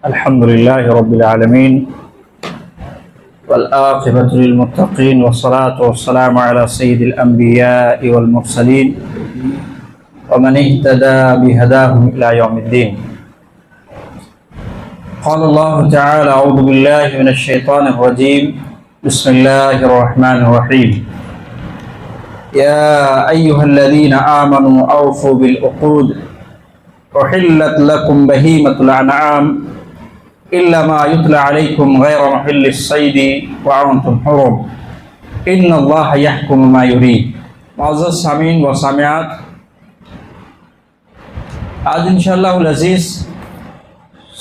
الحمد لله رب العالمين والعاقبة للمتقين والصلاة والسلام على سيد الأنبياء والمرسلين ومن اهتدى بهداهم إلى يوم الدين. قال الله تعالى: أعوذ بالله من الشيطان الرجيم. بسم الله الرحمن الرحيم. يا أيها الذين آمنوا أوفوا بالعقود أحلت لكم بهيمة الأنعام إلا ما يتلى عليكم غير محل الصيد وأنتم حرم إن الله يحكم ما يريد. معزز سامعین و سامعات، آج انشاءاللہ العزیز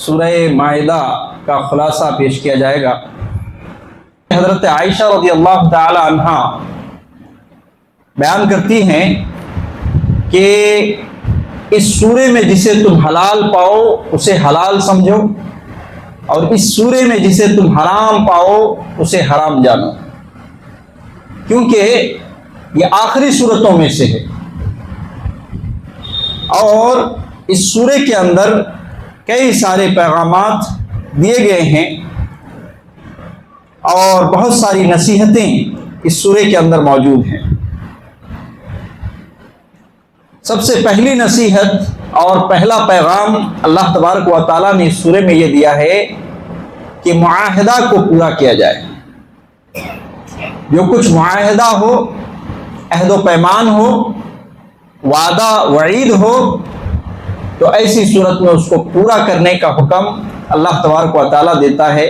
سورہ مائدہ کا خلاصہ پیش کیا جائے گا. حضرت عائشہ رضی اللہ تعالی عنہا بیان کرتی ہیں کہ اس سورے میں جسے تم حلال پاؤ اسے حلال سمجھو، اور اس سورے میں جسے تم حرام پاؤ اسے حرام جانو، کیونکہ یہ آخری صورتوں میں سے ہے. اور اس سورے کے اندر کئی سارے پیغامات دیے گئے ہیں اور بہت ساری نصیحتیں اس سورے کے اندر موجود ہیں. سب سے پہلی نصیحت اور پہلا پیغام اللہ تبارک و تعالیٰ نے اس سورے میں یہ دیا ہے کہ معاہدہ کو پورا کیا جائے. جو کچھ معاہدہ ہو، عہد و پیمان ہو، وعدہ وعید ہو، تو ایسی صورت میں اس کو پورا کرنے کا حکم اللہ تبارک و تعالیٰ دیتا ہے.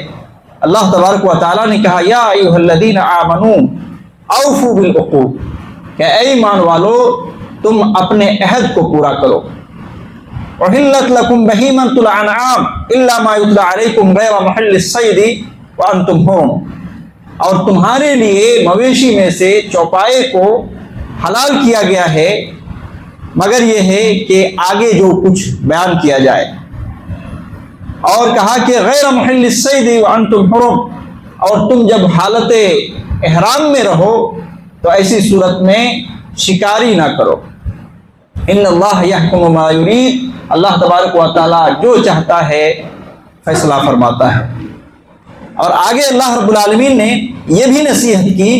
اللہ تبارک و تعالیٰ نے کہا: یا ایھا الذین آمنوا اوفوا بالعقود، کہ اے ایمان والو تم اپنے عہد کو پورا کرو. احلت لکم بہیمۃ الانعام الا ما یتلی علیکم غیر محل الصید وانتم حرم، اور تمہارے لیے مویشی میں سے چوپائے کو حلال کیا گیا ہے مگر یہ ہے کہ آگے جو کچھ بیان کیا جائے. اور کہا کہ غیر محل الصید وانتم حرم، اور تم جب حالت احرام میں رہو تو ایسی صورت میں شکاری نہ کرو. ان اللہ یحکم ما یرید، اللہ تبارک و تعالیٰ جو چاہتا ہے فیصلہ فرماتا ہے. اور آگے اللہ رب العالمین نے یہ بھی نصیحت کی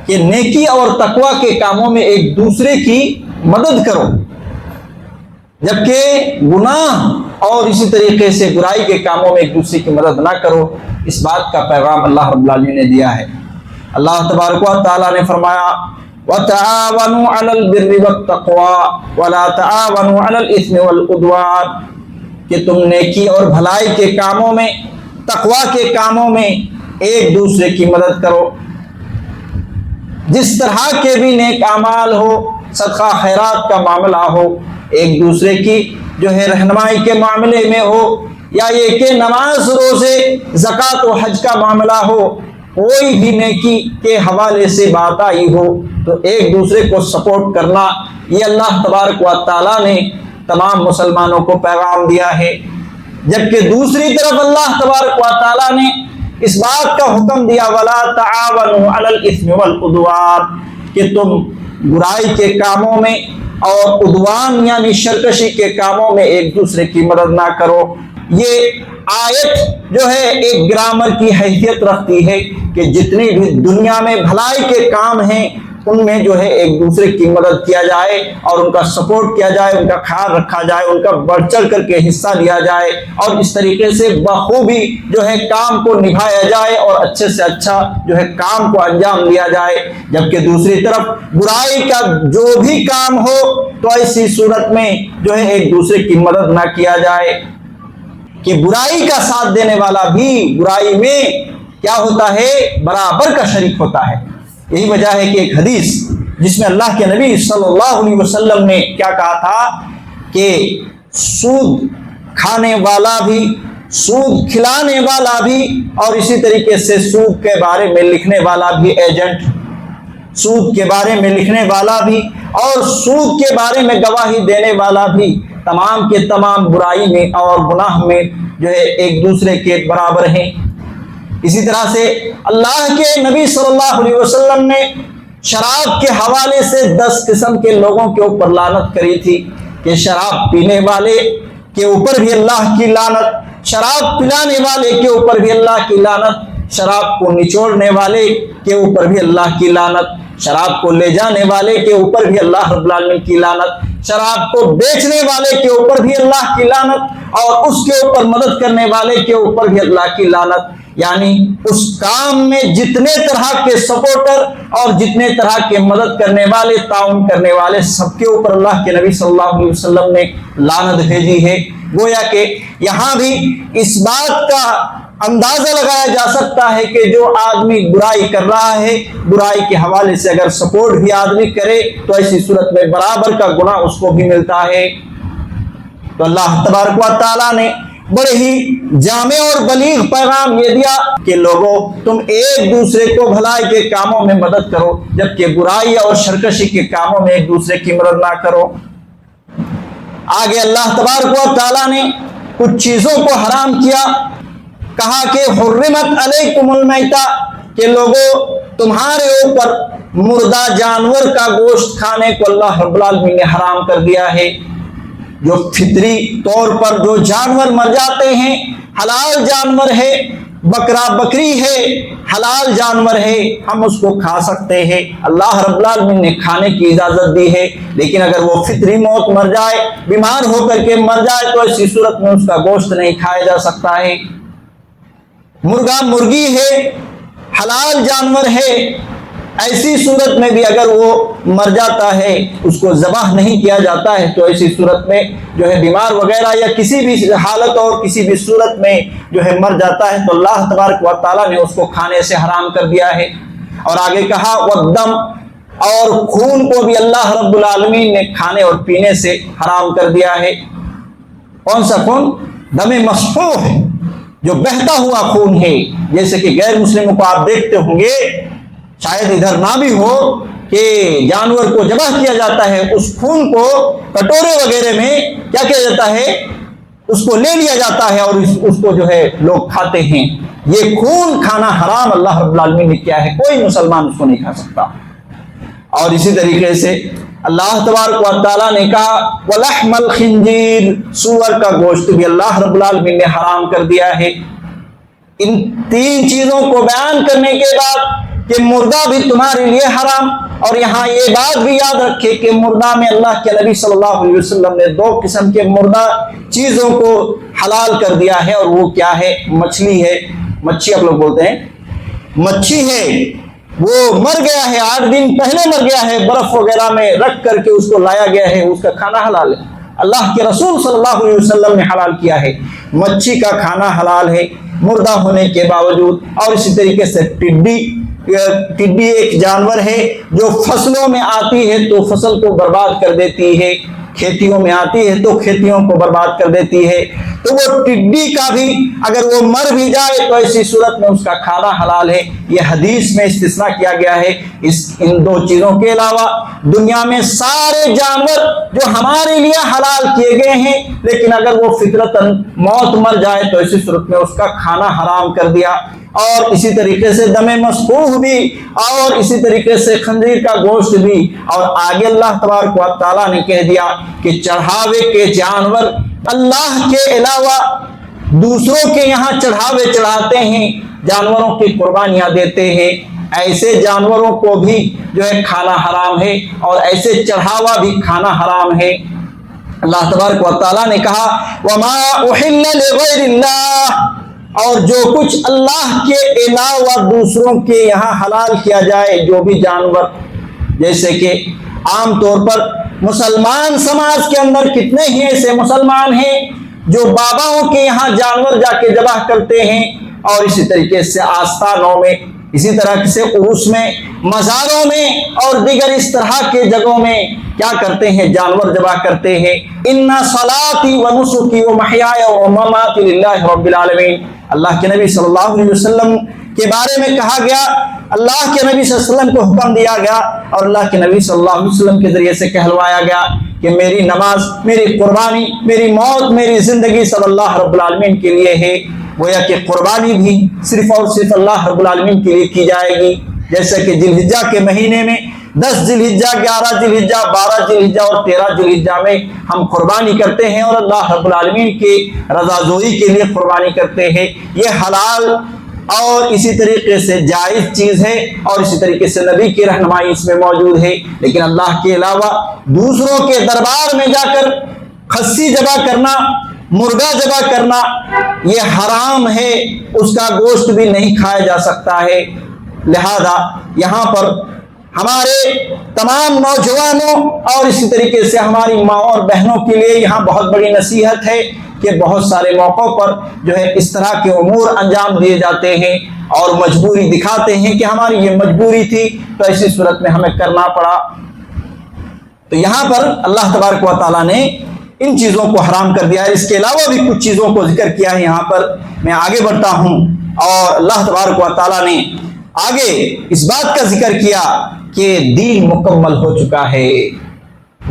کہ نیکی اور تقوی کے کاموں میں ایک دوسرے کی مدد کرو، جبکہ گناہ اور اسی طریقے سے برائی کے کاموں میں ایک دوسرے کی مدد نہ کرو. اس بات کا پیغام اللہ رب العالمین نے دیا ہے. اللہ تبارک و تعالیٰ نے فرمایا: وَتَعَاوَنُوا عَلَى الْبِرِّ وَالتَّقْوَى وَلَا تَعَاوَنُوا عَلَى الْإِثْمِ وَالْعُدْوَانِ، کہ تم نیکی اور بھلائی کے کاموں میں، تقوی کے کاموں میں ایک دوسرے کی مدد کرو. جس طرح کے بھی نیک اعمال ہو، صدقہ خیرات کا معاملہ ہو، ایک دوسرے کی جو ہے رہنمائی کے معاملے میں ہو، یا یہ کہ نماز روزے زکوٰۃ و حج کا معاملہ ہو، کوئی بھی نیکی کے حوالے سے بات آئی ہو تو ایک دوسرے کو سپورٹ کرنا، یہ اللہ تبارک و تعالیٰ نے تمام مسلمانوں کو پیغام دیا ہے. جبکہ دوسری طرف اللہ تبارک و تعالیٰ نے اس بات کا حکم دیا: وَلَا تَعَاوَنُوا عَلَى الْإِثْمِ وَالْعُدْوَانِ، کہ تم برائی کے کاموں میں اور عدوان یعنی سرکشی کے کاموں میں ایک دوسرے کی مدد نہ کرو. یہ آیت جو ہے ایک گرامر کی حیثیت رکھتی ہے کہ جتنی بھی دنیا میں بھلائی کے کام ہیں ان میں جو ہے ایک دوسرے کی مدد کیا جائے اور ان کا سپورٹ کیا جائے، ان کا خیال رکھا جائے، ان کا بڑھ چڑھ کر کے حصہ لیا جائے، اور اس طریقے سے بخوبی جو ہے کام کو نبھایا جائے اور اچھے سے اچھا جو ہے کام کو انجام دیا جائے. جبکہ دوسری طرف برائی کا جو بھی کام ہو تو ایسی صورت میں جو ہے ایک دوسرے کی مدد نہ کیا جائے، کہ برائی کا ساتھ دینے والا بھی برائی میں کیا ہوتا ہے؟ برابر کا شریک ہوتا ہے. یہی وجہ ہے کہ ایک حدیث جس میں اللہ کے نبی صلی اللہ علیہ وسلم نے کیا کہا تھا کہ سود کھانے والا بھی، سود کھلانے والا بھی، اور اسی طریقے سے سود کے بارے میں لکھنے والا بھی ایجنٹ، سود کے بارے میں لکھنے والا بھی اور سود کے بارے میں گواہی دینے والا بھی، تمام کے تمام برائی میں اور گناہ میں جو ہے ایک دوسرے کے برابر ہیں. اسی طرح سے اللہ کے نبی صلی اللہ علیہ وسلم نے شراب کے حوالے سے 10 قسم کے لوگوں کے اوپر لعنت کری تھی کہ شراب پینے والے کے اوپر بھی اللہ کی لعنت، شراب پلانے والے کے اوپر بھی اللہ کی لعنت، شراب کو نچوڑنے والے کے اوپر بھی اللہ کی لعنت، شراب کو لے جانے والے کے اوپر بھی اللہ رب العالمین کی لعنت، شراب کو بیچنے والے کے اوپر بھی اللہ کی لعنت، اور اس کے اوپر مدد کرنے والے کے اوپر بھی اللہ کی لعنت۔ یعنی اس کام میں جتنے طرح کے سپورٹر اور جتنے طرح کے مدد کرنے والے، تعاون کرنے والے، سب کے اوپر اللہ کے نبی صلی اللہ علیہ وسلم نے لعنت بھیجی ہے۔ گویا کہ یہاں بھی اس بات کا اندازہ لگایا جا سکتا ہے کہ جو آدمی برائی کر رہا ہے، برائی کے حوالے سے اگر سپورٹ بھی آدمی کرے تو ایسی صورت میں برابر کا گناہ اس کو بھی ملتا ہے۔ تو اللہ تبارک و تعالیٰ نے بڑے ہی جامع اور بلیغ پیغام یہ دیا کہ لوگوں، تم ایک دوسرے کو بھلائی کے کاموں میں مدد کرو، جبکہ برائی اور سرکشی کے کاموں میں ایک دوسرے کی مدد نہ کرو۔ آگے اللہ تبارک و تعالیٰ نے کچھ چیزوں کو حرام کیا، کہا کہ حرمت علیکم المیتہ، کہ لوگوں تمہارے اوپر مردہ جانور کا گوشت کھانے کو اللہ رب العالمین نے حرام کر دیا ہے۔ جو فطری طور پر جو جانور مر جاتے ہیں، حلال جانور ہے، بکرا بکری ہے، حلال جانور ہے، ہم اس کو کھا سکتے ہیں، اللہ رب العالمین نے کھانے کی اجازت دی ہے۔ لیکن اگر وہ فطری موت مر جائے، بیمار ہو کر کے مر جائے، تو ایسی صورت میں اس کا گوشت نہیں کھایا جا سکتا ہے۔ مرغا مرغی ہے، حلال جانور ہے، ایسی صورت میں بھی اگر وہ مر جاتا ہے، اس کو ذبح نہیں کیا جاتا ہے، تو ایسی صورت میں جو ہے بیمار وغیرہ یا کسی بھی حالت اور کسی بھی صورت میں جو ہے مر جاتا ہے، تو اللہ تبارک و تعالیٰ نے اس کو کھانے سے حرام کر دیا ہے۔ اور آگے کہا والدم، اور خون کو بھی اللہ رب العالمین نے کھانے اور پینے سے حرام کر دیا ہے۔ کون سا خون؟ دم مسفوح، جو بہتا ہوا خون ہے۔ جیسے کہ غیر مسلموں کو آپ دیکھتے ہوں گے، شاید ادھر نہ بھی ہو، کہ جانور کو ذبح کیا جاتا ہے، اس خون کو کٹورے وغیرہ میں کیا کیا جاتا ہے، اس کو لے لیا جاتا ہے اور اس کو جو ہے لوگ کھاتے ہیں۔ یہ خون کھانا حرام اللہ رب العالمین نے کیا ہے، کوئی مسلمان اس کو نہیں کھا سکتا۔ اور اسی طریقے سے اللہ تبارک و تعالیٰ نے کہا وَلَحْمَ الْخِنْزِيرِ، سور کا گوشت بھی اللہ رب العالمین نے حرام کر دیا ہے۔ ان تین چیزوں کو بیان کرنے کے بعد کہ مردہ بھی تمہارے لیے حرام، اور یہاں یہ بات بھی یاد رکھے کہ مردہ میں اللہ کے نبی صلی اللہ علیہ وسلم نے دو قسم کے مردہ چیزوں کو حلال کر دیا ہے، اور وہ کیا ہے؟ مچھلی ہے، مچھی آپ لوگ بولتے ہیں، مچھی ہے، وہ مر گیا ہے، 8 دن پہلے مر گیا ہے، برف وغیرہ میں رکھ کر کے اس کو لایا گیا ہے، اس کا کھانا حلال ہے۔ اللہ کے رسول صلی اللہ علیہ وسلم نے حلال کیا ہے، مچھی کا کھانا حلال ہے مردہ ہونے کے باوجود۔ اور اسی طریقے سے ٹڈی ایک جانور ہے جو فصلوں میں آتی ہے تو فصل کو برباد کر دیتی ہے، کھیتیوں میں آتی ہے تو کھیتیوں کو برباد کر دیتی ہے، تو وہ ٹڈی کا بھی اگر وہ مر بھی جائے تو ایسی صورت میں اس کا کھانا حلال ہے۔ یہ حدیث میں استثناء کیا گیا ہے۔ ان دو چیزوں کے علاوہ دنیا میں سارے جانور جو ہمارے لیے حلال کیے گئے ہیں، لیکن اگر وہ فطرتاً موت مر جائے تو ایسی صورت میں اس کا کھانا حرام کر دیا۔ اور اسی طریقے سے دم مسفوح بھی، اور اسی طریقے سے خنزیر کا گوشت بھی۔ اور آگے اللہ تبارک و تعالیٰ نے کہہ دیا کہ چڑھاوے کے جانور اللہ کے علاوہ دوسروں کے یہاں چڑھاوے چڑھاتے ہیں، جانوروں کی قربانیاں دیتے ہیں، ایسے جانوروں کو بھی جو ہے کھانا حرام ہے، اور ایسے چڑھاوا بھی کھانا حرام ہے۔ اللہ تبارک و تعالیٰ نے کہا وَمَا أُحِلَّ لِغَيْرِ اللَّهِ، اور جو کچھ اللہ کے علاوہ دوسروں کے یہاں حلال کیا جائے، جو بھی جانور، جیسے کہ عام طور پر مسلمان سماج کے اندر کتنے ہی ایسے مسلمان ہیں جو باباؤں کے یہاں جانور جا کے ذبح کرتے ہیں، اور اسی طریقے سے آستانوں میں، اسی طرح سے عرس میں، مزاروں میں اور دیگر اس طرح کے جگہوں میں کیا کرتے ہیں؟ جانور ذبح کرتے ہیں۔ ان صلاتی و نسکی و محیای و مماتی للہ رب العالمین، اللہ کے نبی صلی اللہ علیہ وسلم کے بارے میں کہا گیا، اللہ کے نبی صلی اللہ علیہ وسلم کو حکم دیا گیا، اور اللہ کے نبی صلی اللہ علیہ وسلم کے ذریعے سے کہلوایا گیا کہ میری نماز، میری قربانی، میری موت، میری زندگی صلی اللہ رب العالمین کے لیے ہے۔ گویا کہ قربانی بھی صرف اور صرف اللہ رب العالمین کے لیے کی جائے گی۔ جیسے کہ ذی الحجہ کے مہینے میں 10 ذی الحجہ، 11 ذی الحجہ، 12 ذی الحجہ اور 13 ذی الحجہ میں ہم قربانی کرتے ہیں اور اللہ رب العالمین کی رضا جوئی کے لیے قربانی کرتے ہیں۔ یہ حلال اور اسی طریقے سے جائز چیز ہے اور اسی طریقے سے نبی کی رہنمائی اس میں موجود ہے۔ لیکن اللہ کے علاوہ دوسروں کے دربار میں جا کر خصی ذبح کرنا، مرغا ذبح کرنا یہ حرام ہے، اس کا گوشت بھی نہیں کھایا جا سکتا ہے۔ لہذا یہاں پر ہمارے تمام نوجوانوں اور اسی طریقے سے ہماری ماں اور بہنوں کے لیے یہاں بہت بڑی نصیحت ہے کہ بہت سارے موقعوں پر جو ہے اس طرح کے امور انجام دیے جاتے ہیں اور مجبوری دکھاتے ہیں کہ ہماری یہ مجبوری تھی تو ایسی صورت میں ہمیں کرنا پڑا۔ تو یہاں پر اللہ تبارک و تعالیٰ نے ان چیزوں کو حرام کر دیا ہے۔ اس کے علاوہ بھی کچھ چیزوں کو ذکر کیا ہے یہاں پر۔ میں آگے بڑھتا ہوں اور اللہ تبارک و تعالیٰ نے آگے اس بات کا ذکر کیا کہ دین مکمل ہو چکا ہے،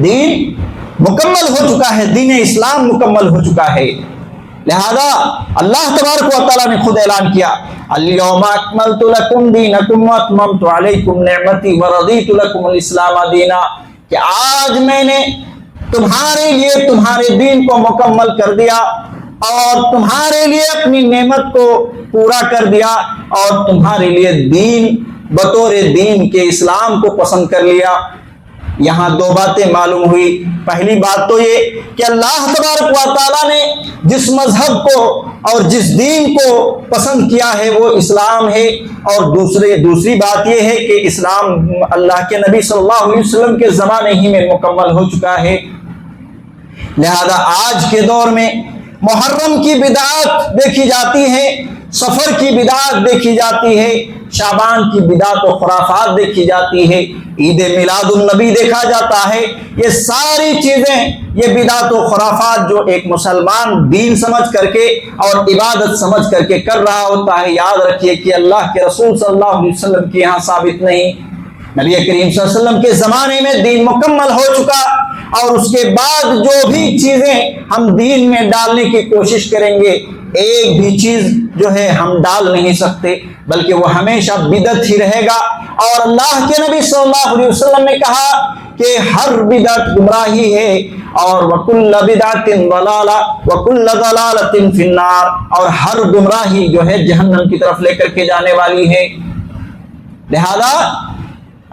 دین مکمل ہو چکا ہے، دین اسلام مکمل ہو چکا ہے۔ لہذا اللہ تبارک و تعالیٰ نے خود اعلان کیا الیوم اکملت لکم دینکم واتممت علیکم نعمتی ورضیت لکم الاسلام دینا، کہ آج میں نے تمہارے لیے تمہارے دین کو مکمل کر دیا اور تمہارے لیے اپنی نعمت کو پورا کر دیا اور تمہارے لیے دین بطور دین کے اسلام کو پسند کر لیا۔ یہاں دو باتیں معلوم ہوئی۔ پہلی بات تو یہ کہ اللہ تبارک و تعالیٰ نے جس مذہب کو اور جس دین کو پسند کیا ہے وہ اسلام ہے، اور دوسری بات یہ ہے کہ اسلام اللہ کے نبی صلی اللہ علیہ وسلم کے زمانے ہی میں مکمل ہو چکا ہے۔ لہذا آج کے دور میں محرم کی بدعات دیکھی جاتی ہے، سفر کی بدعات دیکھی جاتی ہے، شعبان کی بدعات و خرافات دیکھی جاتی ہے، عید میلاد النبی دیکھا جاتا ہے۔ یہ ساری چیزیں، یہ بدعات و خرافات جو ایک مسلمان دین سمجھ کر کے اور عبادت سمجھ کر کے کر رہا ہوتا ہے، یاد رکھیے کہ اللہ کے رسول صلی اللہ علیہ وسلم کے یہاں ثابت نہیں۔ نبی کریم صلی اللہ علیہ وسلم کے زمانے میں دین مکمل ہو چکا، اور اس کے بعد جو بھی چیزیں ہم دین میں ڈالنے کی کوشش کریں گے، ایک بھی چیز جو ہے ہم ڈال نہیں سکتے، بلکہ وہ ہمیشہ بدعت ہی رہے گا۔ اور اللہ کے نبی صلی اللہ علیہ وسلم نے کہا کہ ہر بدعت گمراہی ہے، اور وَكُلَّ بِدْعَةٍ ضَلَالَةٍ وَكُلَّ ضَلَالَةٍ فِي النَّارِ، اور ہر گمراہی جو ہے جہنم کی طرف لے کر کے جانے والی ہے۔ لہذا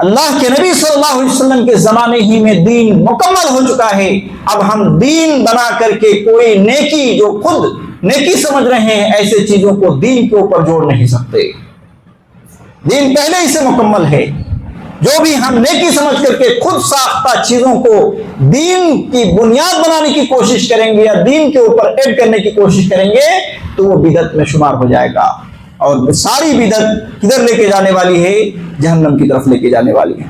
اللہ کے نبی صلی اللہ علیہ وسلم کے زمانے ہی میں دین مکمل ہو چکا ہے۔ اب ہم دین بنا کر کے کوئی نیکی جو خود نیکی سمجھ رہے ہیں، ایسے چیزوں کو دین کے اوپر جوڑ نہیں سکتے۔ دین پہلے ہی سے مکمل ہے۔ جو بھی ہم نیکی سمجھ کر کے خود ساختہ چیزوں کو دین کی بنیاد بنانے کی کوشش کریں گے یا دین کے اوپر ایڈ کرنے کی کوشش کریں گے تو وہ بدعت میں شمار ہو جائے گا، اور ساری بدعت کدھر لے کے جانے والی ہے؟ جہنم کی طرف لے کے جانے والی ہے۔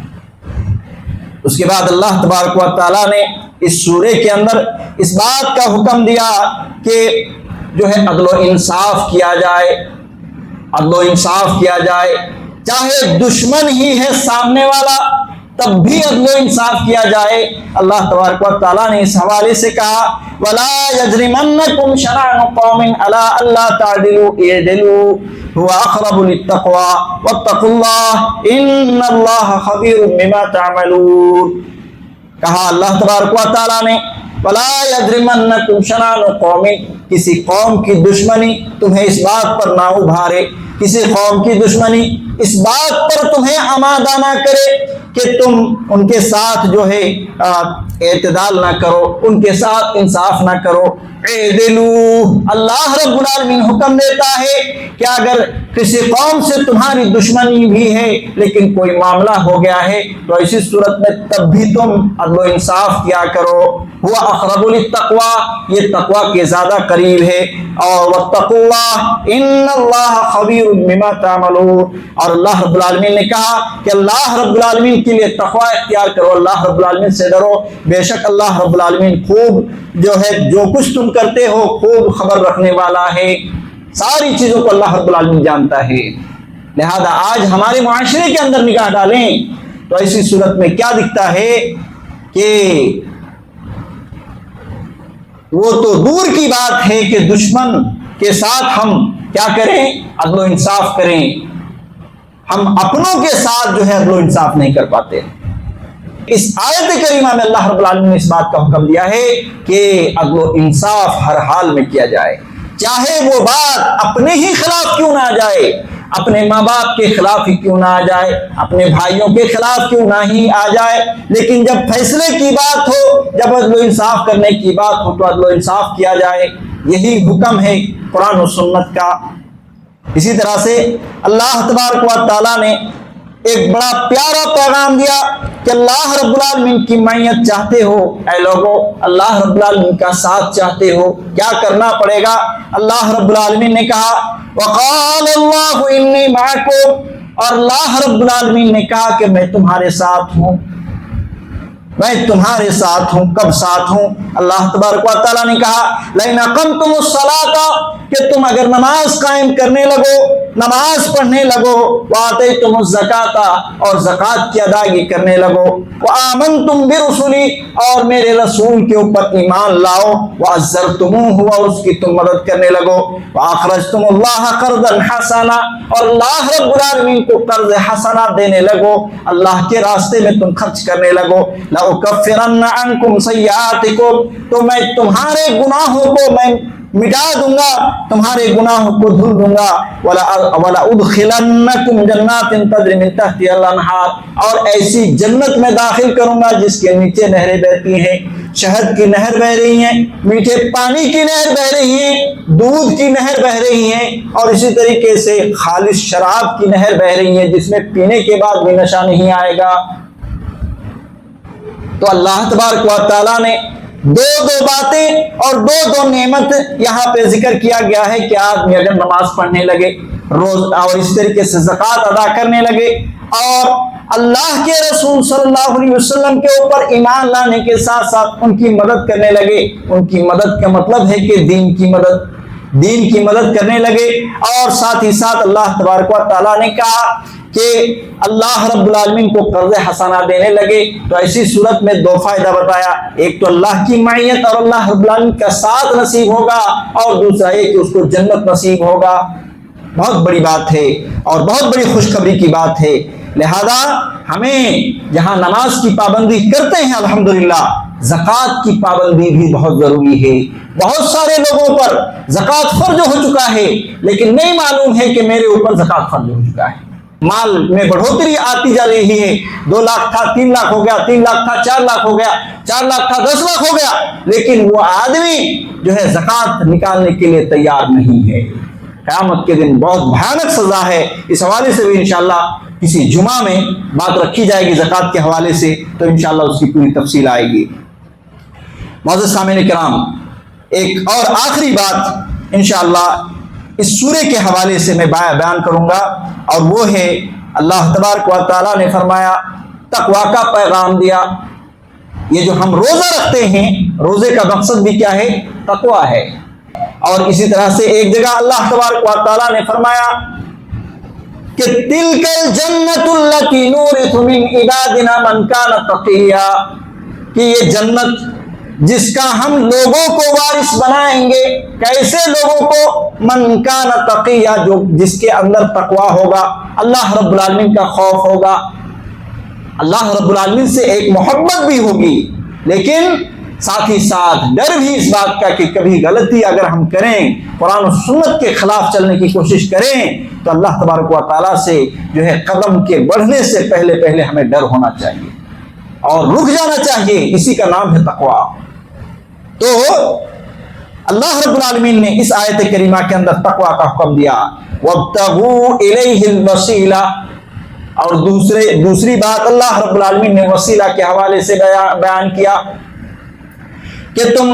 اس کے بعد اللہ تبارک و تعالیٰ نے اس سورے کے اندر اس بات کا حکم دیا کہ جو ہے عدل و انصاف کیا جائے، عدل و انصاف کیا جائے، چاہے دشمن ہی ہے سامنے والا تب بھی عدل و انصاف کیا جائے۔ اللہ تبارک و تعالیٰ نے اس حوالے سے کہا وَلَا يَجْرِمَنَّكُمْ شَنَآنُ قَوْمٍ عَلَىٰ أَلَّا تَعْدِلُوا اعْدِلُوا هُوَ أَقْرَبُ لِلتَّقْوَىٰ وَاتَّقُوا اللَّهَ إِنَّ اللَّهَ خَبِيرٌ بِمَا تَعْمَلُونَ۔ کہا اللہ تبارک و تعالیٰ نے وَلَا يَجْرِمَنَّكُمْ شَنَآنُ قَوْمٍ، کسی قوم کی دشمنی تمہیں اس بات پر نہ ابھارے، کسی قوم کی دشمنی اس بات پر تمہیں آمادہ نہ کرے کہ تم ان کے ساتھ جو ہے اعتدال نہ کرو، ان کے ساتھ انصاف نہ کرو۔ اعدلوا، اللہ رب العالمین حکم دیتا ہے کہ اگر کسی قوم سے تمہاری دشمنی بھی ہے لیکن کوئی معاملہ ہو گیا ہے تو ایسی صورت میں تب بھی تم عدل و انصاف کیا کرو۔ ہوا اقرب للتقوی، یہ تقوی کے زیادہ قریب ہے، اور واتقوا اللہ ان اللہ خبیر بما تعملون، اور اللہ رب العالمین نے کہا کہ اللہ رب العالمین کے لیے تقوی اختیار کرو، اللہ رب العالمین سے ڈرو، بے شک اللہ رب العالمین خوب جو ہے جو کچھ تم کرتے ہو خوب خبر رکھنے والا ہے، ساری چیزوں کو اللہ رب العالمین جانتا ہے۔ لہذا آج ہمارے معاشرے کے اندر نگاہ ڈالیں تو ایسی صورت میں کیا دکھتا ہے کہ وہ تو دور کی بات ہے کہ دشمن کے ساتھ ہم کیا کریں؟ عدل و انصاف کریں۔ ہم اپنوں کے ساتھ جو ہے عدل و انصاف نہیں کر پاتے۔ اس آیت کریمہ میں اللہ رب العالمین نے اس بات کا حکم دیا ہے کہ عدل و انصاف ہر حال میں کیا جائے، چاہے وہ بات اپنے ہی خلاف کیوں نہ آ جائے، اپنے ماں باپ کے خلاف ہی کیوں نہ آ جائے، اپنے بھائیوں کے خلاف کیوں نہ ہی آ جائے، لیکن جب فیصلے کی بات ہو، جب عدل و انصاف کرنے کی بات ہو تو عدل و انصاف کیا جائے۔ یہی حکم ہے قرآن و سنت کا۔ اسی طرح سے اللہ تبارک و تعالیٰ نے ایک بڑا پیارا پیغام دیا کہ اللہ رب العالمین کی معیت چاہتے ہو، اے لوگو اللہ رب العالمین کا ساتھ چاہتے ہو، کیا کرنا پڑے گا؟ اللہ رب العالمین نے کہا وقال اللہ انی معکم، اور اللہ رب العالمین نے کہا کہ میں تمہارے ساتھ ہوں، میں تمہارے ساتھ ہوں۔ کب ساتھ ہوں؟ اللہ تبارک و تعالیٰ نے کہا لئن اقمتم الصلاۃ، کہ تم اگر نماز قائم کرنے لگو، نماز پڑھنے لگو، وآتیتم الزکاۃ، اور زکوٰۃ کی ادائیگی کرنے لگو، وآمنتم برسلی، اور میرے رسول کے اوپر ایمان لاؤ، وعزرتموہ، اور اس کی تم مدد کرنے لگو، وآخرجتم اللہ قرضا حسنا، اور اللہ رب العالمین کو قرض حسنا دینے لگو، اللہ کے راستے میں تم خرچ کرنے لگو، لأکفرن عنکم سیئاتکم، تو میں تمہارے گناہوں کو میں مٹا دوں گا، تمہارے گناہوں کو دھل دوں گا، وَلَأُدْخِلَنَّكُمْ جَنَّاتٍ تَجْرِی مِن تَحْتِہَا الْأَنْہَارُ، اور ایسی جنت میں داخل کروں گا جس کے نیچے نہریں بہتی ہیں، شہد کی نہر بہ رہی ہیں، میٹھے پانی کی نہر بہ رہی ہیں، دودھ کی نہر بہ رہی ہیں، اور اسی طریقے سے خالص شراب کی نہر بہ رہی ہیں جس میں پینے کے بعد بھی نشہ نہیں آئے گا۔ تو اللہ تبارک و تعالیٰ نے دو باتیں اور دو نعمت یہاں پہ ذکر کیا گیا ہے کہ آدمی اگر نماز پڑھنے لگے، روز اور اس طریقے سے زکوٰۃ ادا کرنے لگے، اور اللہ کے رسول صلی اللہ علیہ وسلم کے اوپر ایمان لانے کے ساتھ ساتھ ان کی مدد کرنے لگے۔ ان کی مدد کا مطلب ہے کہ دین کی مدد کرنے لگے، اور ساتھ ہی ساتھ اللہ تبارک و تعالیٰ نے کہا کہ اللہ رب العالمین کو قرض حسنہ دینے لگے، تو ایسی صورت میں دو فائدہ بتایا، ایک تو اللہ کی معیت اور اللہ رب العالمین کا ساتھ نصیب ہوگا، اور دوسرا یہ کہ اس کو جنت نصیب ہوگا۔ بہت بڑی بات ہے اور بہت بڑی خوشخبری کی بات ہے۔ لہذا ہمیں جہاں نماز کی پابندی کرتے ہیں الحمدللہ، زکوٰۃ کی پابندی بھی بہت ضروری ہے۔ بہت سارے لوگوں پر زکوٰۃ فرض ہو چکا ہے لیکن نہیں معلوم ہے کہ میرے اوپر زکوٰۃ فرض ہو چکا ہے۔ مال میں بڑھوتری آتی جا رہی ہے، 2 لاکھ تھا 3 لاکھ ہو گیا، 3 لاکھ تھا 4 لاکھ ہو گیا، 4 لاکھ تھا 10 لاکھ ہو گیا، لیکن وہ آدمی جو ہے زکوٰۃ نکالنے کے لیے تیار نہیں ہے۔ قیامت کے دن بہت بھیانک سزا ہے۔ اس حوالے سے بھی انشاءاللہ کسی جمعہ میں بات رکھی جائے گی زکوٰۃ کے حوالے سے، تو انشاءاللہ اس کی پوری تفصیل آئے گی۔ معزز سامعین کرام، ایک اور آخری بات انشاءاللہ اس سورے کے حوالے سے میں بیان کروں گا، اور وہ ہے اللہ تبارک و تعالیٰ نے فرمایا، تقویٰ کا پیغام دیا۔ یہ جو ہم روزہ رکھتے ہیں، روزے کا مقصد بھی کیا ہے؟ تقویٰ ہے۔ اور اسی طرح سے ایک جگہ اللہ تبارک و تعالیٰ نے فرمایا کہ تِلْكَ الْجَنَّةُ الَّتِي نُورِثُ مِنْ عِبَادِنَا مَنْ كَانَ تَقِيًّا، کہ یہ جنت جس کا ہم لوگوں کو وارث بنائیں گے، کیسے لوگوں کو؟ من کان تقیہ، جو جس کے اندر تقویٰ ہوگا، اللہ رب العالمین کا خوف ہوگا، اللہ رب العالمین سے ایک محبت بھی ہوگی، لیکن ساتھ ہی ساتھ ڈر بھی اس بات کا کہ کبھی غلطی اگر ہم کریں، قرآن و سنت کے خلاف چلنے کی کوشش کریں، تو اللہ تبارک و تعالیٰ سے جو ہے قدم کے بڑھنے سے پہلے ہمیں ڈر ہونا چاہیے اور رک جانا چاہیے۔ اسی کا نام ہے تقویٰ۔ تو اللہ رب العالمین نے اس آیت کریمہ کے اندر تقویٰ کا حکم دیا، وَابْتَغُوا إِلَيْهِ الْوَسِيلَةَ، اور دوسری بات اللہ رب العالمین نے وسیلہ کے حوالے سے بیان کیا کہ تم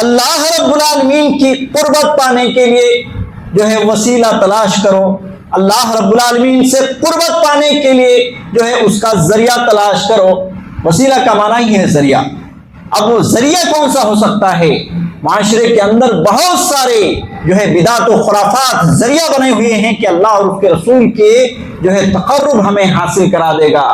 اللہ رب العالمین کی قربت پانے کے لیے جو ہے وسیلہ تلاش کرو، اللہ رب العالمین سے قربت پانے کے لیے جو ہے اس کا ذریعہ تلاش کرو۔ وسیلہ کا معنی ہی ہے ذریعہ۔ اب وہ ذریعہ کون سا ہو سکتا ہے؟ معاشرے کے اندر بہت سارے جو ہے بدعت و خرافات ذریعہ بنے ہوئے ہیں کہ اللہ اور اس کے رسول کے جو ہے تقرب ہمیں حاصل کرا دے گا۔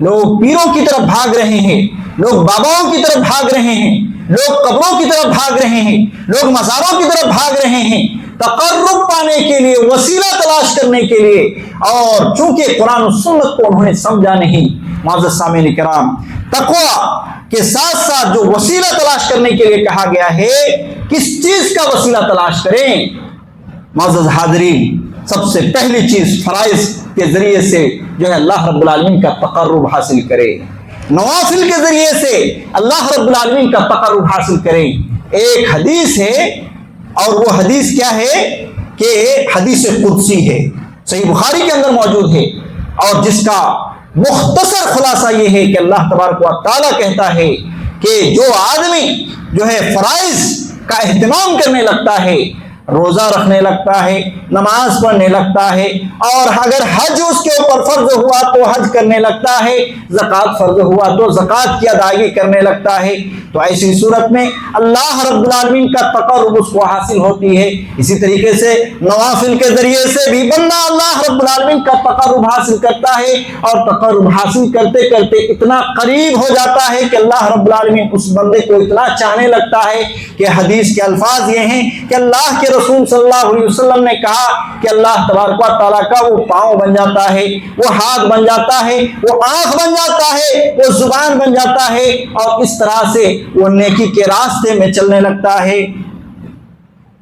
لوگ پیروں کی طرف بھاگ رہے ہیں، لوگ باباؤں کی طرف بھاگ رہے ہیں، لوگ قبروں کی طرف بھاگ رہے ہیں، لوگ مزاروں کی طرف بھاگ رہے ہیں تقرب پانے کے لیے، وسیلہ تلاش کرنے کے لیے، اور چونکہ قرآن و سنت کو انہوں نے سمجھا نہیں۔ معزز سامعین کرام، تقوی کے ساتھ ساتھ جو وسیلہ تلاش کرنے کے لیے کہا گیا ہے، کس چیز کا وسیلہ تلاش کریں؟ معزز حاضرین، سب سے پہلی چیز فرائض کے ذریعے سے جو ہے اللہ رب العالمین کا تقرب حاصل کرے، نوافل کے ذریعے سے اللہ رب العالمین کا تقرب حاصل کریں۔ ایک حدیث ہے، اور وہ حدیث کیا ہے کہ حدیث قدسی ہے، صحیح بخاری کے اندر موجود ہے، اور جس کا مختصر خلاصہ یہ ہے کہ اللہ تبارک و تعالیٰ کہتا ہے کہ جو آدمی جو ہے فرائض کا اہتمام کرنے لگتا ہے، روزہ رکھنے لگتا ہے، نماز پڑھنے لگتا ہے، اور اگر حج اس کے اوپر فرض ہوا تو حج کرنے لگتا ہے، زکوٰۃ فرض ہوا تو زکوٰۃ کی ادائیگی کرنے لگتا ہے، تو ایسی صورت میں اللہ رب العالمین کا تقرب اس کو حاصل ہوتی ہے۔ اسی طریقے سے نوافل کے ذریعے سے بھی بندہ اللہ رب العالمین کا تقرب حاصل کرتا ہے، اور تقرب حاصل کرتے کرتے اتنا قریب ہو جاتا ہے کہ اللہ رب العالمین اس بندے کو اتنا چاہنے لگتا ہے کہ حدیث کے الفاظ یہ ہیں کہ اللہ کے رسول صلی اللہ علیہ وسلم نے کہا کہ اللہ تبارک و تعالیٰ کا وہ پاؤں بن جاتا ہے، وہ ہاتھ بن جاتا ہے، وہ آنکھ بن جاتا ہے، وہ زبان بن جاتا ہے، اور اس طرح سے وہ نیکی کے راستے میں چلنے لگتا ہے۔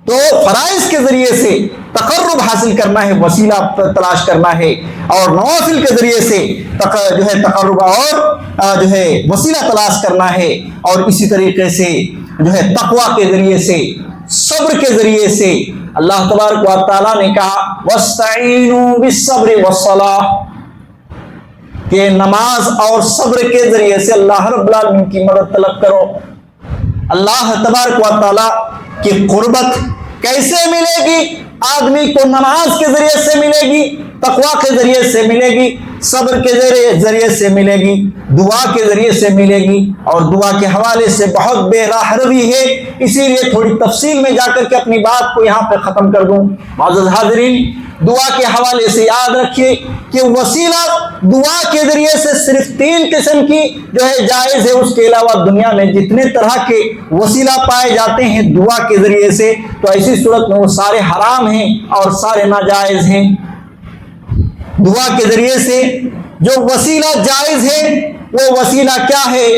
تو فرائض کے ذریعے سے تقرب حاصل کرنا ہے، وسیلہ تلاش کرنا ہے، اور نوافل کے ذریعے سے جو ہے تقرب اور جو ہے وسیلہ تلاش کرنا ہے، اور اسی طریقے سے جو ہے تقوی کے ذریعے سے، صبر کے ذریعے سے۔ اللہ تبارک و تعالیٰ نے کہا وَاسْتَعِینُوا بِالصَّبْرِ وَالصَّلَاةِ، کہ نماز اور صبر کے ذریعے سے اللہ رب العالمین کی مدد طلب کرو۔ اللہ تبارک و تعالیٰ کی قربت کیسے ملے گی؟ آدمی کو نماز کے ذریعے سے ملے گی، تقوی کے ذریعے سے ملے گی، صبر کے ذریعے سے ملے گی، دعا کے ذریعے سے ملے گی، اور دعا کے حوالے سے بہت بے راہ روی ہے، اسی لیے تھوڑی تفصیل میں جا کر کے اپنی بات کو یہاں پہ ختم کر دوں۔ معزز حاضرین، دعا کے حوالے سے یاد رکھیے کہ وسیلہ دعا کے ذریعے سے صرف 3 قسم کی جو ہے جائز ہے، اس کے علاوہ دنیا میں جتنے طرح کے وسیلہ پائے جاتے ہیں دعا کے ذریعے سے، تو ایسی صورت میں وہ سارے حرام ہیں اور سارے ناجائز ہیں۔ دعا کے ذریعے سے جو وسیلہ جائز ہے وہ وسیلہ کیا ہے؟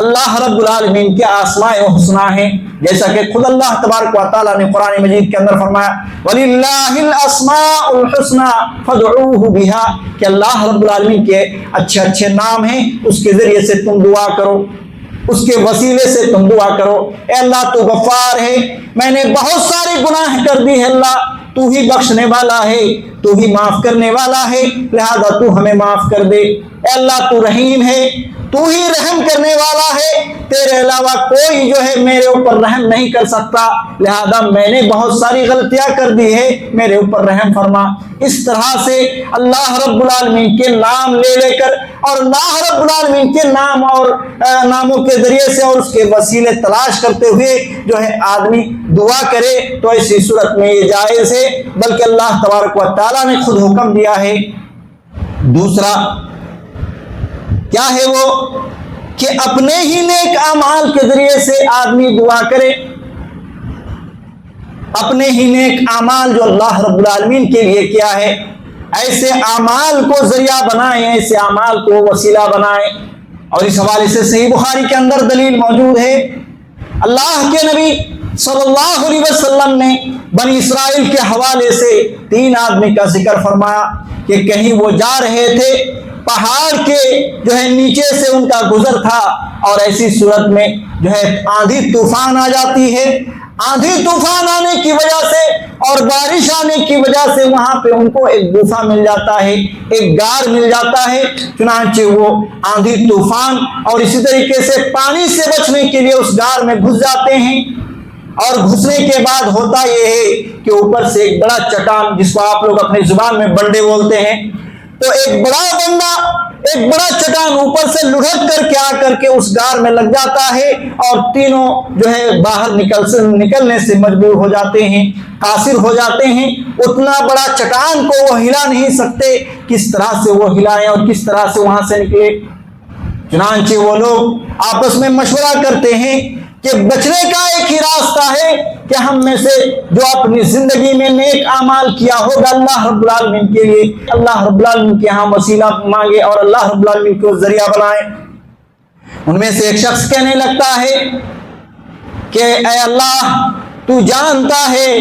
اللہ رب العالمین کے اسماء الحسنی ہیں، جیسا کہ خود اللہ تبارک و تعالیٰ نے قرآن مجید کے اندر فرمایا وَلِلَّهِ الْأَسْمَاءُ الْحُسْنَى فَادْعُوهُ بِهَا، کہ اللہ رب العالمین کے اچھے اچھے نام ہیں، اس کے ذریعے سے تم دعا کرو، اس کے وسیلے سے تم دعا کرو۔ اے اللہ تو غفار ہے، میں نے بہت سارے گناہ کر دی ہے، اللہ تو ہی بخشنے والا ہے، تو ہی معاف کرنے والا ہے، لہذا تو ہمیں معاف کر دے۔ اے اللہ تو رحیم ہے، تو ہی رحم کرنے والا ہے، تیرے علاوہ کوئی جو ہے میرے اوپر رحم نہیں کر سکتا، لہذا میں نے بہت ساری غلطیاں کر دی ہے، میرے اوپر رحم فرما۔ اس طرح سے اللہ رب العالمین کے نام لے لے کر، اور اللہ رب العالمین کے نام اور ناموں کے ذریعے سے اور اس کے وسیلے تلاش کرتے ہوئے جو ہے آدمی دعا کرے، تو ایسی صورت میں یہ جائز ہے، بلکہ اللہ تبارک و تعالیٰ نے خود حکم دیا ہے۔ دوسرا کیا ہے وہ کہ اپنے ہی نیک اعمال کے ذریعے سے آدمی دعا کرے، اپنے ہی نیک اعمال جو اللہ رب العالمین کے لیے کیا ہے، ایسے اعمال کو ذریعہ بنائیں، ایسے اعمال کو وسیلہ بنائیں۔ اور اس حوالے سے صحیح بخاری کے اندر دلیل موجود ہے، اللہ کے نبی صلی اللہ علیہ وسلم نے بنی اسرائیل کے حوالے سے 3 آدمی کا ذکر فرمایا کہ کہیں وہ جا رہے تھے، پہاڑ کے جو ہے نیچے سے ان کا گزر تھا، اور ایسی صورت میں جو ہے آندھی طوفان آ جاتی ہے۔ آندھی طوفان آنے کی وجہ سے اور بارش آنے کی وجہ سے وہاں پہ ان کو ایک گفا مل جاتا ہے، ایک غار مل جاتا ہے، چنانچہ وہ آندھی طوفان اور اسی طریقے سے پانی سے بچنے کے لیے اس غار میں گھس جاتے ہیں، اور گھسنے کے بعد ہوتا یہ ہے کہ اوپر سے ایک بڑا چٹان، جس کو آپ لوگ اپنی زبان میں بنڈے بولتے ہیں، تو ایک بڑا بندہ، ایک بڑا چٹان اوپر سے لڑھک کر کے آ کر کے اس غار میں لگ جاتا ہے، اور تینوں جو ہے باہر نکلنے سے مجبور ہو جاتے ہیں، قاصر ہو جاتے ہیں۔ اتنا بڑا چٹان کو وہ ہلا نہیں سکتے، کس طرح سے وہ ہلائیں اور کس طرح سے وہاں سے نکلے۔ چنانچہ وہ لوگ آپس میں مشورہ کرتے ہیں کہ بچنے کا ایک ہی راستہ ہے کہ ہم میں سے جو اپنی زندگی میں نیک اعمال کیا ہوگا اللہ رب العالمین کے لیے، اللہ رب العالمین کے ہاں وسیلہ مانگے اور اللہ رب العالمین کو ذریعہ بنائے۔ ان میں سے ایک شخص کہنے لگتا ہے کہ اے اللہ تو جانتا ہے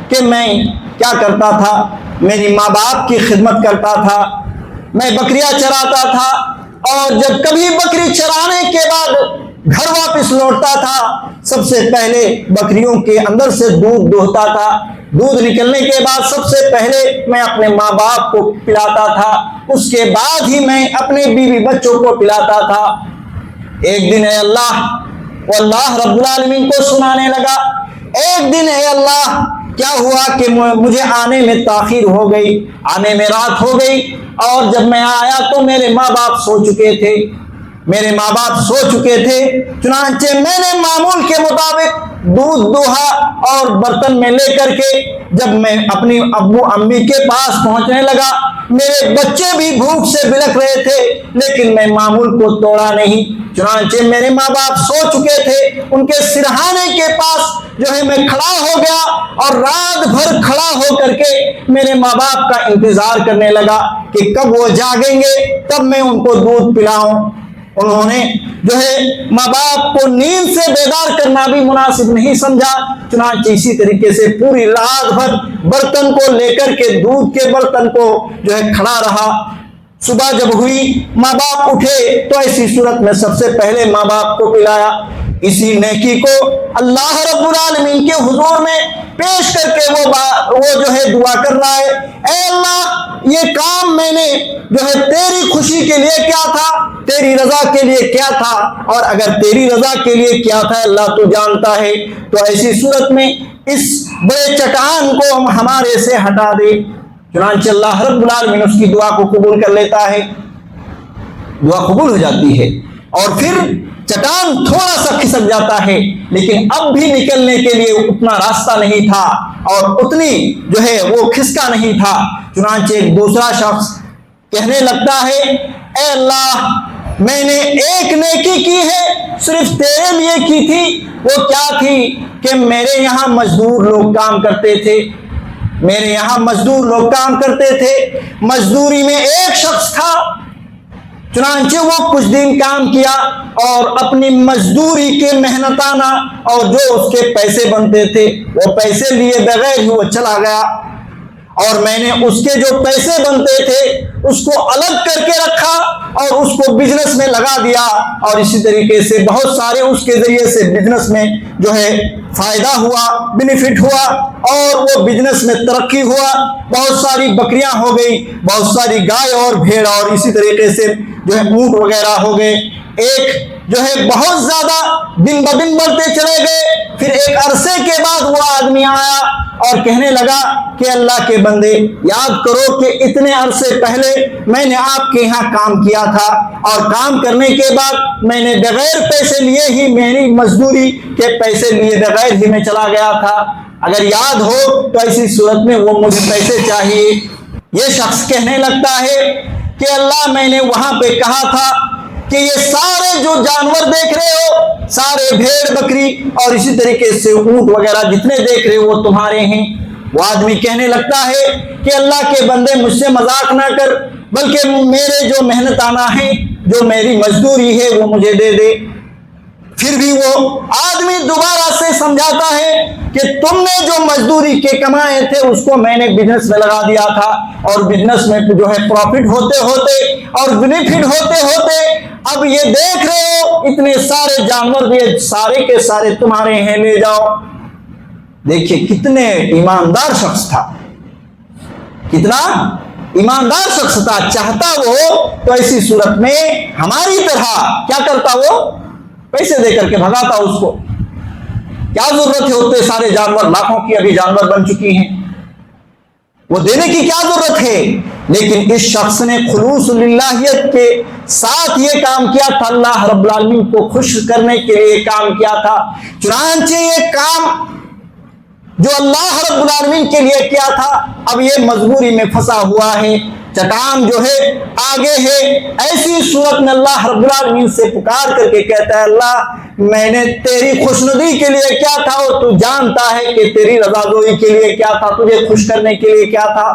کہ میں کیا کرتا تھا، میری ماں باپ کی خدمت کرتا تھا، میں بکریاں چراتا تھا، اور جب کبھی بکری چرانے کے بعد گھر واپس لوٹتا تھا سب سے پہلے بکریوں کے اندر سے دودھ دوہتا تھا، دودھ نکلنے کے بعد سب سے پہلے میں اپنے ماں باپ کو پلاتا تھا، اس کے بعد ہی میں اپنے بیوی بچوں کو پلاتا تھا۔ ایک دن اے اللہ، وہ اللہ رب العالمین کو سنانے لگا، ایک دن اے اللہ کیا ہوا کہ مجھے آنے میں تاخیر ہو گئی، آنے میں رات ہو گئی، اور جب میں آیا تو میرے ماں باپ سو چکے تھے، چنانچہ میں نے معمول کے مطابق دودھ دوہا اور برتن میں لے کر کے جب میں اپنی ابو امی کے پاس پہنچنے لگا، میرے بچے بھی بھوک سے بلک رہے تھے لیکن میں معمول کو توڑا نہیں، چنانچہ میرے ماں باپ سو چکے تھے، ان کے سرہانے کے پاس جو ہے میں کھڑا ہو گیا اور رات بھر کھڑا ہو کر کے میرے ماں باپ کا انتظار کرنے لگا کہ کب وہ جاگیں گے تب میں ان کو دودھ پلاؤں۔ انہوں نے جو ہے ماں باپ کو نیند سے بیدار کرنا بھی مناسب نہیں سمجھا، چنانچہ اسی طریقے سے پوری رات بھر برتن کو لے کر کے دودھ کے برتن کو جو ہے کھڑا رہا۔ صبح جب ہوئی ماں باپ اٹھے تو ایسی صورت میں سب سے پہلے ماں باپ کو پلایا، اسی نیکی کو اللہ رب العالمین کے حضور میں پیش کر کے وہ جو ہے دعا کر رہا ہے، اے اللہ یہ کام میں نے جو ہے تیری خوشی کے لیے کیا تھا، تیری رضا کے لیے کیا تھا، اور اگر تیری رضا کے لیے کیا تھا اللہ تو جانتا ہے، تو ایسی صورت میں اس بڑے چٹان کو ہمارے سے ہٹا دے۔ چنانچہ اللہ رب العالمین اس کی دعا کو قبول کر لیتا ہے، دعا قبول ہو جاتی ہے، اور پھر چٹان تھوڑا سا کھسک جاتا ہے لیکن اب بھی نکلنے کے لیے اتنا راستہ نہیں تھا اور اتنی جو ہے وہ کھسکا نہیں تھا۔ چنانچہ ایک دوسرا شخص کہنے لگتا ہے، اے اللہ میں نے ایک نیکی کی ہے، صرف تیرے لیے کی تھی، وہ کیا تھی کہ میرے یہاں مزدور لوگ کام کرتے تھے، مزدوری میں ایک شخص تھا، چنانچہ وہ کچھ دن کام کیا اور اپنی مزدوری کے محنتانہ اور جو اس کے پیسے بنتے تھے وہ پیسے لیے بغیر ہی وہ چلا گیا، اور میں نے اس کے جو پیسے بنتے تھے اس کو الگ کر کے رکھا اور اس کو بزنس میں لگا دیا، اور اسی طریقے سے بہت سارے اس کے ذریعے سے بزنس میں جو ہے فائدہ ہوا، بینیفٹ ہوا، اور وہ بزنس میں ترقی ہوا، بہت ساری بکریاں ہو گئی، بہت ساری گائے اور بھیڑ اور اسی طریقے سے جو ہے اونٹ وغیرہ ہو گئے، ایک جو ہے بہت زیادہ دن بدن بڑھتے چلے گئے۔ پھر ایک عرصے کے بعد وہ آدمی آیا اور کہنے لگا کہ اللہ کے بندے یاد کرو کہ اتنے عرصے پہلے میں نے آپ کے یہاں کام کیا تھا، اور کام کرنے کے بعد میں نے بغیر پیسے لیے ہی، میری مزدوری کے پیسے لیے بغیر ہی میں چلا گیا تھا، اگر یاد ہو تو ایسی صورت میں وہ مجھے پیسے چاہیے۔ یہ شخص کہنے لگتا ہے کہ اللہ میں نے وہاں پہ کہا تھا کہ یہ سارے جو جانور دیکھ رہے ہو، سارے بھیڑ بکری اور اسی طریقے سے اونٹ وغیرہ جتنے دیکھ رہے ہو وہ تمہارے ہیں۔ وہ آدمی کہنے لگتا ہے کہ اللہ کے بندے مجھ سے مذاق نہ کر، بلکہ میرے جو محنتانہ ہیں، جو میری مزدوری ہے وہ مجھے دے دے۔ پھر بھی وہ آدمی دوبارہ سے سمجھاتا ہے کہ تم نے جو مزدوری کے کمائے تھے اس کو میں نے بزنس میں لگا دیا تھا، اور بزنس میں جو ہے پروفٹ ہوتے ہوتے اور بینیفٹ ہوتے ہوتے اب یہ دیکھ رہے ہو اتنے سارے جانور بھی سارے کے سارے تمہارے ہیں، لے جاؤ۔ دیکھیے کتنے ایماندار شخص تھا، کتنا ایماندار شخص تھا، چاہتا وہ تو ایسی صورت میں ہماری طرح کیا کرتا، وہ پیسے دے کر کے بھگاتا اس کو، کیا ضرورت ہے اتنے سارے جانور، لاکھوں کی ابھی جانور بن چکی ہیں، وہ دینے کی کیا ضرورت ہے؟ لیکن اس شخص نے خلوص للہیت کے ساتھ یہ کام کیا تھا، اللہ رب العالمین کو خوش کرنے کے لیے کام کیا تھا۔ چنانچہ یہ کام جو اللہ رب العالمین کے لیے کیا تھا اب یہ مجبوری میں پھنسا ہوا ہے، چٹان جو ہے آگے ہے۔ ایسی صورت میں اللہ رب العالمین سے پکار کر کے کہتا ہے، اللہ میں نے تیری خوشنودی کے لیے کیا تھا اور تو جانتا ہے کہ تیری رضا جوئی کے لیے کیا تھا، تجھے خوش کرنے کے لیے کیا تھا۔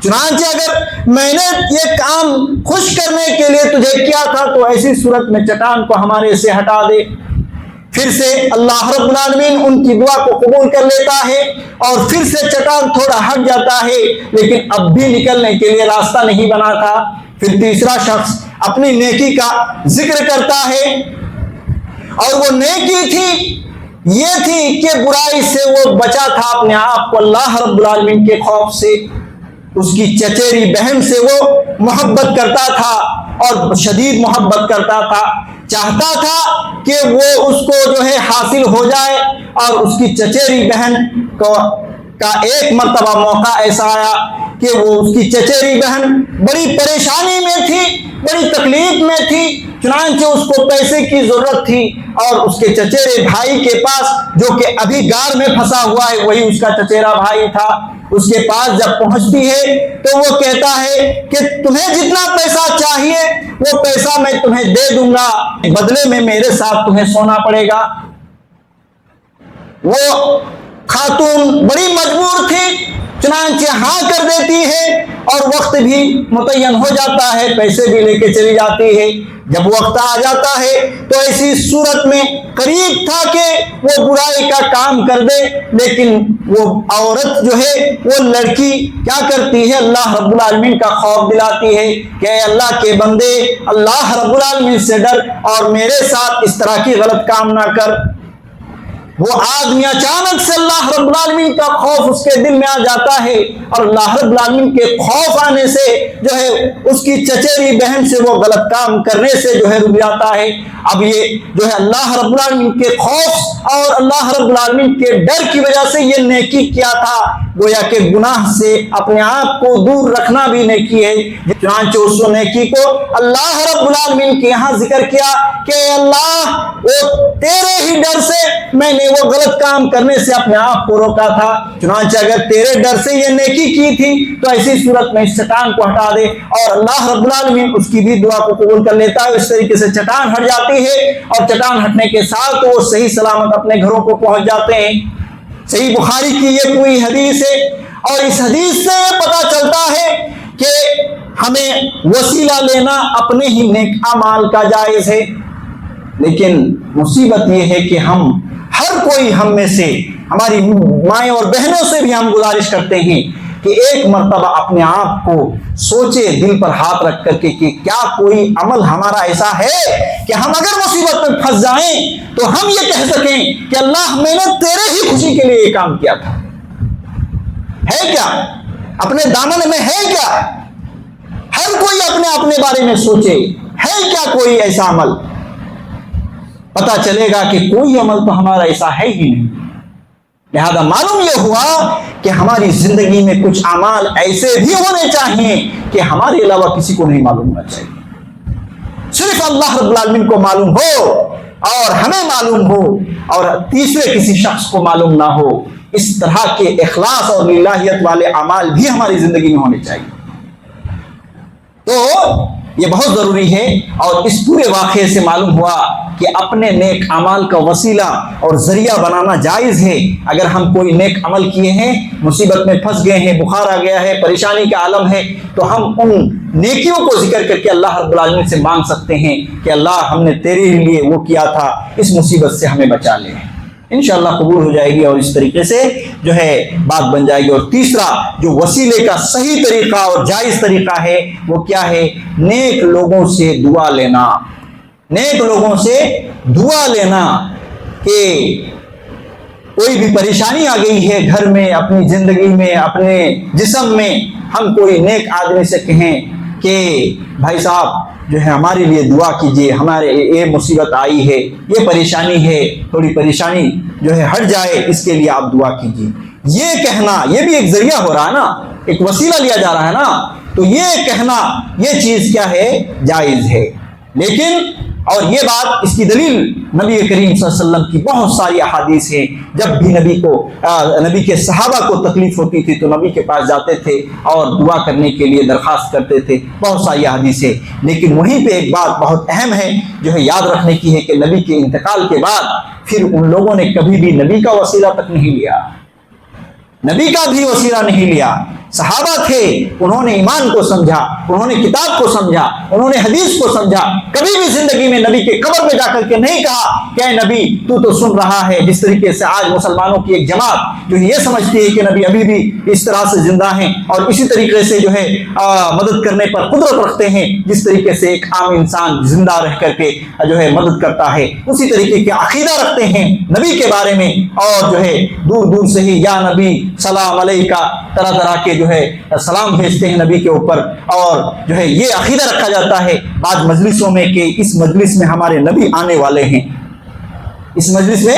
چنانچہ اگر میں نے یہ کام خوش کرنے کے لیے تجھے کیا تھا تو ایسی صورت میں چٹان کو ہمارے سے ہٹا دے۔ پھر سے اللہ رب العالمین ان کی دعا کو قبول کر لیتا ہے اور پھر سے چٹان تھوڑا ہٹ جاتا ہے، لیکن اب بھی نکلنے کے لیے راستہ نہیں بنا تھا۔ پھر تیسرا شخص اپنی نیکی کا ذکر کرتا ہے، اور وہ نیکی تھی یہ تھی کہ برائی سے وہ بچا تھا اپنے آپ کو اللہ رب العالمین کے خوف سے۔ اس کی چچیری بہن سے وہ محبت کرتا تھا اور شدید محبت کرتا تھا، چاہتا تھا کہ وہ اس کو جو ہے حاصل ہو جائے، اور اس کی چچیری بہن کا ایک مرتبہ موقع ایسا آیا کہ وہ اس کی چچیری بہن بڑی پریشانی میں تھی، بڑی تکلیف میں تھی، چنانچہ اس کو پیسے کی ضرورت تھی، اور اس کے چچیرے بھائی کے پاس، جو کہ ابھی غار میں پھنسا ہوا ہے وہی اس کا چچیرا بھائی تھا، اس کے پاس جب پہنچتی ہے تو وہ کہتا ہے کہ تمہیں جتنا پیسہ چاہیے وہ پیسہ میں تمہیں دے دوں گا، بدلے میں میرے ساتھ تمہیں سونا پڑے گا۔ وہ خاتون بڑی مجبور تھی، چنانچہ ہاں کر دیتی ہے، اور وقت بھی متعین ہو جاتا ہے، پیسے بھی لے کے چلی جاتی ہے۔ جب وقت آ جاتا ہے تو ایسی صورت میں قریب تھا کہ وہ برائی کا کام کر دے، لیکن وہ عورت جو ہے، وہ لڑکی کیا کرتی ہے، اللہ رب العالمین کا خوف دلاتی ہے کہ اے اللہ کے بندے، اللہ رب العالمین سے ڈر اور میرے ساتھ اس طرح کی غلط کام نہ کر۔ وہ آدمی اچانک سے اللہ رب العالمین کا خوف اس کے دل میں آ جاتا ہے، اور اللہ رب العالمین کے خوف آنے سے جو ہے اس کی چچیری بہن سے وہ غلط کام کرنے سے جو ہے رک جاتا ہے۔ اب یہ جو ہے اللہ رب العالمین کے خوف اور اللہ رب العالمین کے ڈر کی وجہ سے یہ نیکی کیا تھا، گویا کہ گناہ سے اپنے آپ کو دور رکھنا بھی نیکی ہے۔ چنانچہ اس نیکی کو اللہ رب العالمین کے یہاں ذکر کیا کہ اللہ، وہ تیرے ہی ڈر سے میں نے وہ غلط کام کرنے سے اپنے آپ کو روکا تھا، چنانچہ اگر تیرے ڈر سے یہ نیکی کی تھی تو ایسی صورت میں اس چٹان کو ہٹا دے، اور اللہ رب العالمین اس کی بھی دعا کو قبول کر لیتا ہے۔ اس طریقے سے چٹان ہٹ جاتی ہے، اور چٹان ہٹنے کے ساتھ وہ صحیح سلامت اپنے گھروں کو پہنچ جاتے ہیں۔ صحیح بخاری کی یہ پوری حدیث ہے، اور اس حدیث سے یہ پتہ چلتا ہے کہ ہمیں وسیلہ لینا اپنے ہی نیک اعمال کا جائز ہے، لیکن مصیبت یہ ہے کہ ہر کوئی ہم میں سے، ہماری مائیں اور بہنوں سے بھی ہم گزارش کرتے ہیں کہ ایک مرتبہ اپنے آپ کو سوچے، دل پر ہاتھ رکھ کر کے، کہ کیا کوئی عمل ہمارا ایسا ہے کہ ہم اگر مصیبت میں پھنس جائیں تو ہم یہ کہہ سکیں کہ اللہ، میں نے تیرے ہی خوشی کے لیے یہ کام کیا تھا۔ ہے کیا اپنے دامن میں؟ ہے کیا؟ ہر کوئی اپنے بارے میں سوچے، ہے کیا کوئی ایسا عمل؟ پتہ چلے گا کہ کوئی عمل تو ہمارا ایسا ہے ہی نہیں۔ لہذا معلوم یہ ہوا کہ ہماری زندگی میں کچھ اعمال ایسے بھی ہونے چاہیے کہ ہمارے علاوہ کسی کو نہیں معلوم ہونا چاہیے، صرف اللہ رب العالمین کو معلوم ہو اور ہمیں معلوم ہو اور تیسرے کسی شخص کو معلوم نہ ہو۔ اس طرح کے اخلاص اور للہیت والے اعمال بھی ہماری زندگی میں ہونے چاہیے۔ تو یہ بہت ضروری ہے، اور اس پورے واقعے سے معلوم ہوا کہ اپنے نیک اعمال کا وسیلہ اور ذریعہ بنانا جائز ہے۔ اگر ہم کوئی نیک عمل کیے ہیں، مصیبت میں پھنس گئے ہیں، بخار آ گیا ہے، پریشانی کا عالم ہے، تو ہم ان نیکیوں کو ذکر کر کے اللہ رب العالمین سے مانگ سکتے ہیں کہ اللہ، ہم نے تیرے لیے وہ کیا تھا، اس مصیبت سے ہمیں بچا لے۔ انشاءاللہ قبول ہو جائے گی، اور اس طریقے سے جو ہے بات بن جائے گی۔ اور تیسرا جو وسیلے کا صحیح طریقہ اور جائز طریقہ ہے وہ کیا ہے؟ نیک لوگوں سے دعا لینا۔ نیک لوگوں سے دعا لینا کہ کوئی بھی پریشانی آ گئی ہے گھر میں، اپنی زندگی میں، اپنے جسم میں، ہم کوئی نیک آدمی سے کہیں کہ بھائی صاحب جو ہے ہمارے لیے دعا کیجئے، ہمارے یہ مصیبت آئی ہے، یہ پریشانی ہے، تھوڑی پریشانی جو ہے ہٹ جائے، اس کے لیے آپ دعا کیجئے۔ یہ کہنا، یہ بھی ایک ذریعہ ہو رہا ہے نا، ایک وسیلہ لیا جا رہا ہے نا، تو یہ کہنا، یہ چیز کیا ہے؟ جائز ہے۔ لیکن اور یہ بات، اس کی دلیل نبی کریم صلی اللہ علیہ وسلم کی بہت ساری احادیث ہیں۔ جب بھی نبی کے صحابہ کو تکلیف ہوتی تھی تو نبی کے پاس جاتے تھے اور دعا کرنے کے لیے درخواست کرتے تھے، بہت ساری احادیث ہیں۔ لیکن وہیں پہ ایک بات بہت اہم ہے جو ہے یاد رکھنے کی ہے کہ نبی کے انتقال کے بعد پھر ان لوگوں نے کبھی بھی نبی کا وسیلہ تک نہیں لیا، نبی کا بھی وسیلہ نہیں لیا، صحابہ تھے، انہوں نے ایمان کو سمجھا، انہوں نے کتاب کو سمجھا، انہوں نے حدیث کو سمجھا. کبھی بھی زندگی میں نبی کے قبر پہ جا کر کے نہیں کہا کہ اے نبی تو سن رہا ہے. جس طریقے سے آج مسلمانوں کی ایک جماعت جو یہ سمجھتی ہے کہ نبی ابھی بھی اس طرح سے زندہ ہیں اور اسی طریقے سے جو ہے مدد کرنے پر قدرت رکھتے ہیں جس طریقے سے ایک عام انسان زندہ رہ کر کے جو ہے مدد کرتا ہے، اسی طریقے کے عقیدہ رکھتے ہیں نبی کے بارے میں، اور جو ہے دور دور سے ہی یا نبی سلام علیکہ طرح طرح کے جو ہے سلام بھیجتے ہیں نبی کے اوپر، اور جو ہے یہ عقیدہ رکھا جاتا ہے بعض مجلسوں میں کہ اس مجلس میں ہمارے نبی آنے والے ہیں، اس مجلس میں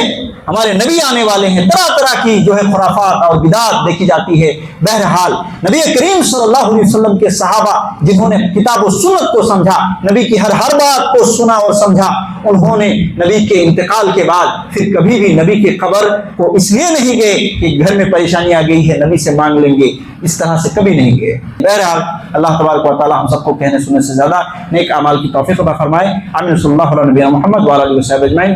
ہمارے نبی آنے والے ہیں. طرح طرح کی جو ہے خرافات اور بدعات دیکھی جاتی ہے. بہرحال نبی کریم صلی اللہ علیہ وسلم کے صحابہ جنہوں نے کتاب و سنت کو سمجھا، نبی کی ہر بات کو سنا اور سمجھا، انہوں نے نبی کے انتقال کے بعد پھر کبھی بھی نبی کی قبر کو اس لیے نہیں گئے کہ گھر میں پریشانی آ گئی ہے نبی سے مانگ لیں گے، اس طرح سے کبھی نہیں گئے. بہرحال اللہ تبارک و تعالی ہم سب کو کہنے سننے سے زیادہ نیک اعمال کی توفیق عطا فرمائے. آمین. صلی اللہ علیہ نبی محمد وعلی آلہ وصحبہ اجمعین.